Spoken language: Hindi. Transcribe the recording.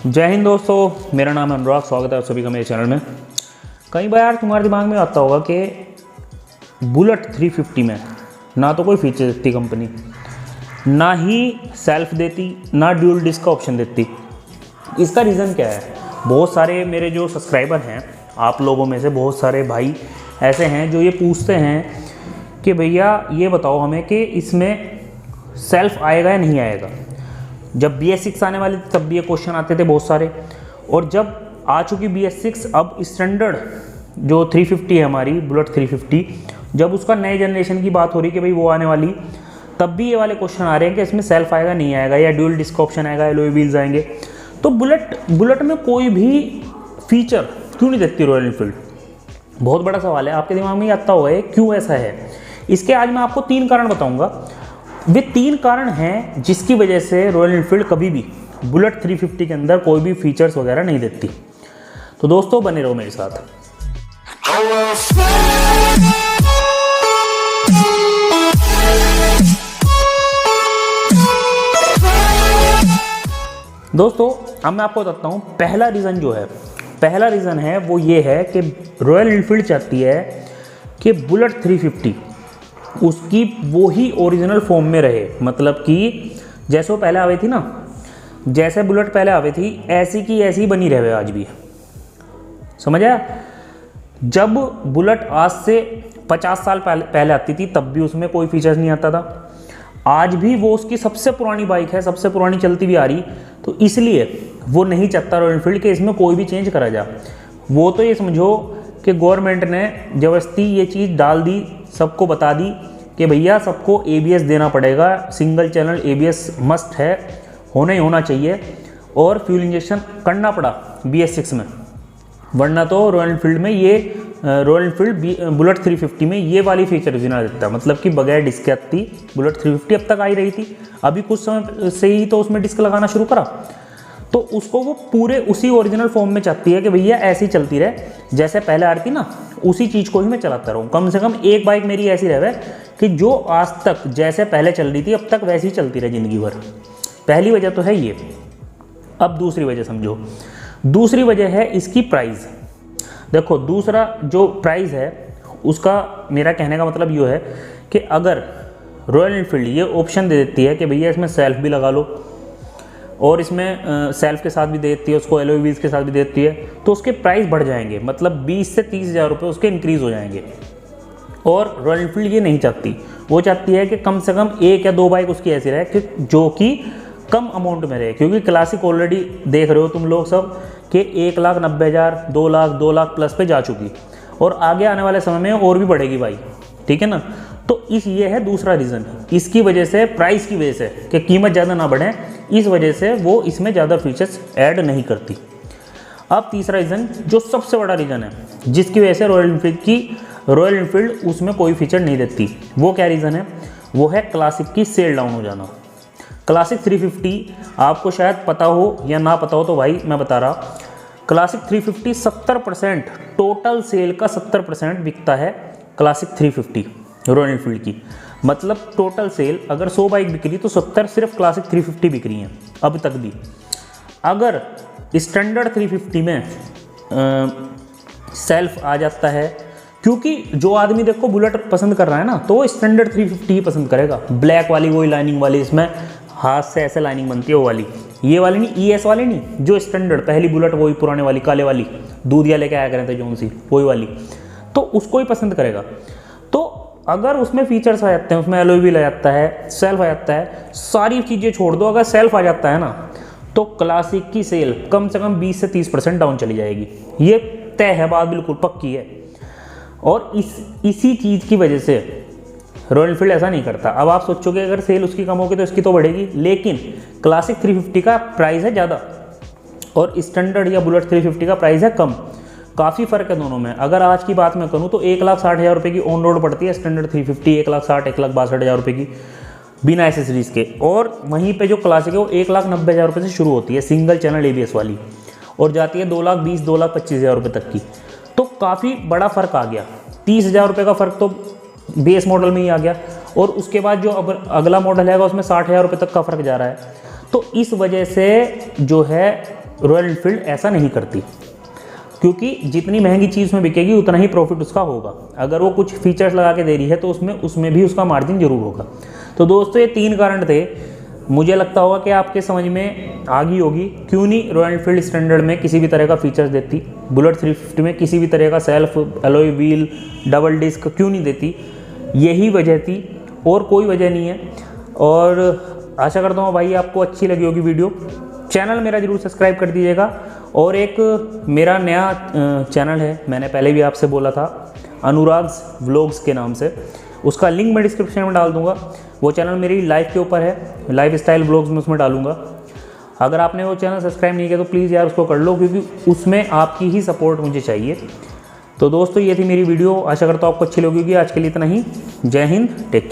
जय हिंद दोस्तों, मेरा नाम है अनुराग। स्वागत है आप सभी का मेरे चैनल में। कई बार तुम्हारे दिमाग में आता होगा कि बुलेट 350 में ना तो कोई फीचर देती कंपनी, ना ही सेल्फ देती, ना ड्यूल डिस्क का ऑप्शन देती। इसका रीज़न क्या है? बहुत सारे मेरे जो सब्सक्राइबर हैं, आप लोगों में से बहुत सारे भाई ऐसे हैं जो ये पूछते हैं कि भैया ये बताओ हमें कि इसमें सेल्फ आएगा या नहीं आएगा। जब BS6 आने वाली थी तब भी ये क्वेश्चन आते थे बहुत सारे, और जब आ चुकी BS6, अब स्टैंडर्ड जो 350 है हमारी बुलेट 350, जब उसका नए जनरेशन की बात हो रही कि भाई वो आने वाली, तब भी ये वाले क्वेश्चन आ रहे हैं कि इसमें सेल्फ आएगा नहीं आएगा, या ड्यूल डिस्क ऑप्शन आएगा, एलॉय व्हील्स आएंगे। तो बुलेट में कोई भी फीचर क्यों नहीं देती रॉयल एनफील्ड? बहुत बड़ा सवाल है। आपके दिमाग में ये आता होगा क्यों ऐसा है। इसके आज मैं आपको 3 कारण बताऊंगा। वे 3 कारण हैं जिसकी वजह से रॉयल एनफील्ड कभी भी बुलेट 350 के अंदर कोई भी फीचर्स वगैरह नहीं देती। तो दोस्तों बने रहो मेरे साथ। दोस्तों अब मैं आपको बताता हूँ पहला रीज़न है वो ये है कि रॉयल एनफील्ड चाहती है कि बुलेट 350 उसकी वो ही ओरिजिनल फॉर्म में रहे। मतलब कि जैसे वो पहले आवे थी ना, जैसे बुलेट पहले आवे थी ऐसी की ऐसी बनी रहे आज भी। समझ आया? जब बुलेट आज से 50 साल पहले आती थी तब भी उसमें कोई फीचर्स नहीं आता था। आज भी वो उसकी सबसे पुरानी बाइक है, सबसे पुरानी चलती भी आ रही, तो इसलिए वो नहीं चाहता रॉयल एनफील्ड के इसमें कोई भी चेंज करा जा। वो तो ये समझो कि गवर्नमेंट ने जबरदस्ती ये चीज़ डाल दी, सबको बता दी कि भैया सबको ABS देना पड़ेगा, सिंगल चैनल ABS मस्ट है, होना ही होना चाहिए, और फ्यूल इंजेक्शन करना पड़ा BS6 में। वरना तो रॉयल एनफील्ड में रॉयल एनफील्ड बुलेट 350 में ये वाली फीचर भी ना देता। मतलब कि बगैर डिस्क आती बुलेट 350 अब तक आई रही थी, अभी कुछ समय से ही तो उसमें डिस्क लगाना शुरू करा, तो उसको वो पूरे उसी ओरिजिनल फॉर्म में चाहती है कि भैया ऐसी चलती रहे जैसे पहले आ रही थी ना, उसी चीज़ को ही मैं चलाता रहूँ। कम से कम एक बाइक मेरी ऐसी रहे कि जो आज तक जैसे पहले चल रही थी अब तक वैसी ही चलती रहे ज़िंदगी भर। पहली वजह तो है ये। अब दूसरी वजह समझो। दूसरी वजह है इसकी प्राइस। देखो दूसरा जो प्राइस है उसका मेरा कहने का मतलब ये है कि अगर रॉयल एनफील्ड ये ऑप्शन दे देती है कि भैया इसमें सेल्फ भी लगा लो, और इसमें सेल्फ के साथ भी दे देती है, उसको एलॉय व्हील्स के साथ भी दे देती है, तो उसके प्राइस बढ़ जाएंगे। मतलब 20 से 30 हज़ार रुपये उसके इंक्रीज़ हो जाएंगे। और रॉयल एनफील्ड ये नहीं चाहती। वो चाहती है कि कम से कम 1 या 2 बाइक उसकी ऐसी रहे कि जो कि कम अमाउंट में रहे। क्योंकि क्लासिक ऑलरेडी देख रहे हो तुम लोग सब कि 1,90,000, 2 लाख प्लस पे जा चुकी, और आगे आने वाले समय में और भी बढ़ेगी भाई। ठीक है ना? तो ये है दूसरा रीज़न। इसकी वजह से, प्राइस की वजह से, कि कीमत ज़्यादा ना बढ़े, इस वजह से वो इसमें ज़्यादा फीचर्स ऐड नहीं करती। अब तीसरा रीज़न जो सबसे बड़ा रीज़न है जिसकी वजह से रॉयल एनफील्ड उसमें कोई फीचर नहीं देती, वो क्या रीज़न है? वो है क्लासिक की सेल डाउन हो जाना। क्लासिक 350 आपको शायद पता हो या ना पता हो, तो भाई मैं बता रहा, क्लासिक 350 70% टोटल सेल का 70% बिकता है क्लासिक 350 रॉयल एनफील्ड की। मतलब टोटल सेल अगर 100 बाइक बिक रही तो 70 सिर्फ क्लासिक 350 बिक रही हैं अब तक भी। अगर स्टैंडर्ड 350 में सेल्फ आ जाता है, क्योंकि जो आदमी देखो बुलेट पसंद कर रहा है ना, तो वो स्टैंडर्ड 350 ही पसंद करेगा। ब्लैक वाली, वही लाइनिंग वाली, इसमें हाथ से ऐसे लाइनिंग बनती है वो वाली, ये वाली नहीं, ES वाली नहीं, जो स्टैंडर्ड पहली बुलेट वही पुराने वाली काले वाली दूधिया लेके आया करते थे जोन सी, वही वाली, तो उसको ही पसंद करेगा। तो अगर उसमें फीचर्स आ जाते हैं, उसमें एलॉय व्हील आ जाता है, सेल्फ आ जाता है, सारी चीज़ें छोड़ दो, अगर सेल्फ आ जाता है ना तो क्लासिक की सेल कम से कम 20 से 30% डाउन चली जाएगी। ये तय है, बात बिल्कुल पक्की है। और इसी चीज़ की वजह से रॉयल एनफील्ड ऐसा नहीं करता। अब आप सोचोगे अगर सेल उसकी कम होगी तो इसकी तो बढ़ेगी, लेकिन क्लासिक 350 का प्राइस है ज़्यादा और स्टैंडर्ड या बुलेट 350 का प्राइस है कम। काफ़ी फ़र्क है दोनों में। अगर आज की बात मैं करूँ तो 1,60,000 रुपये की ऑन रोड पड़ती है स्टैंडर्ड 350, 1,60,000 1,62,000 रुपये की बिना एसेसरीज़ के। और वहीं पे जो क्लासिक है वो 1,90,000 रुपये से शुरू होती है सिंगल चैनल ABS वाली, और जाती है 2,20,000 2,25,000 रुपये तक की। तो काफ़ी बड़ा फ़र्क आ गया। 30,000 रुपये का फ़र्क तो बेस मॉडल में ही आ गया, और उसके बाद जो अब अगला मॉडल है उसमें 60,000 रुपये तक का फ़र्क जा रहा है। तो इस वजह से जो है रॉयल एनफील्ड ऐसा नहीं करती, क्योंकि जितनी महंगी चीज़ में बिकेगी उतना ही प्रॉफिट उसका होगा। अगर वो कुछ फीचर्स लगा के दे रही है तो उसमें भी उसका मार्जिन जरूर होगा। तो दोस्तों ये 3 कारण थे, मुझे लगता होगा कि आपके समझ में आ गई होगी क्यों नहीं रॉयल एनफील्ड स्टैंडर्ड में किसी भी तरह का फीचर्स देती, बुलेट 350 में किसी भी तरह का self alloy wheel double disc क्यों नहीं देती। यही वजह थी और कोई वजह नहीं है। और आशा करता हूँ भाई आपको अच्छी लगी होगी वीडियो। चैनल मेरा जरूर सब्सक्राइब कर दीजिएगा। और एक मेरा नया चैनल है, मैंने पहले भी आपसे बोला था, अनुराग्स व्लॉग्स के नाम से, उसका लिंक मैं डिस्क्रिप्शन में डाल दूंगा। वो चैनल मेरी लाइफ के ऊपर है, लाइफ स्टाइल व्लॉग्स में उसमें डालूंगा। अगर आपने वो चैनल सब्सक्राइब नहीं किया तो प्लीज़ यार उसको कर लो, क्योंकि उसमें आपकी ही सपोर्ट मुझे चाहिए। तो दोस्तों ये थी मेरी वीडियो, आशा करता हूँ आपको अच्छी लगी होगी। आज के लिए इतना ही। जय हिंद, टेक केयर।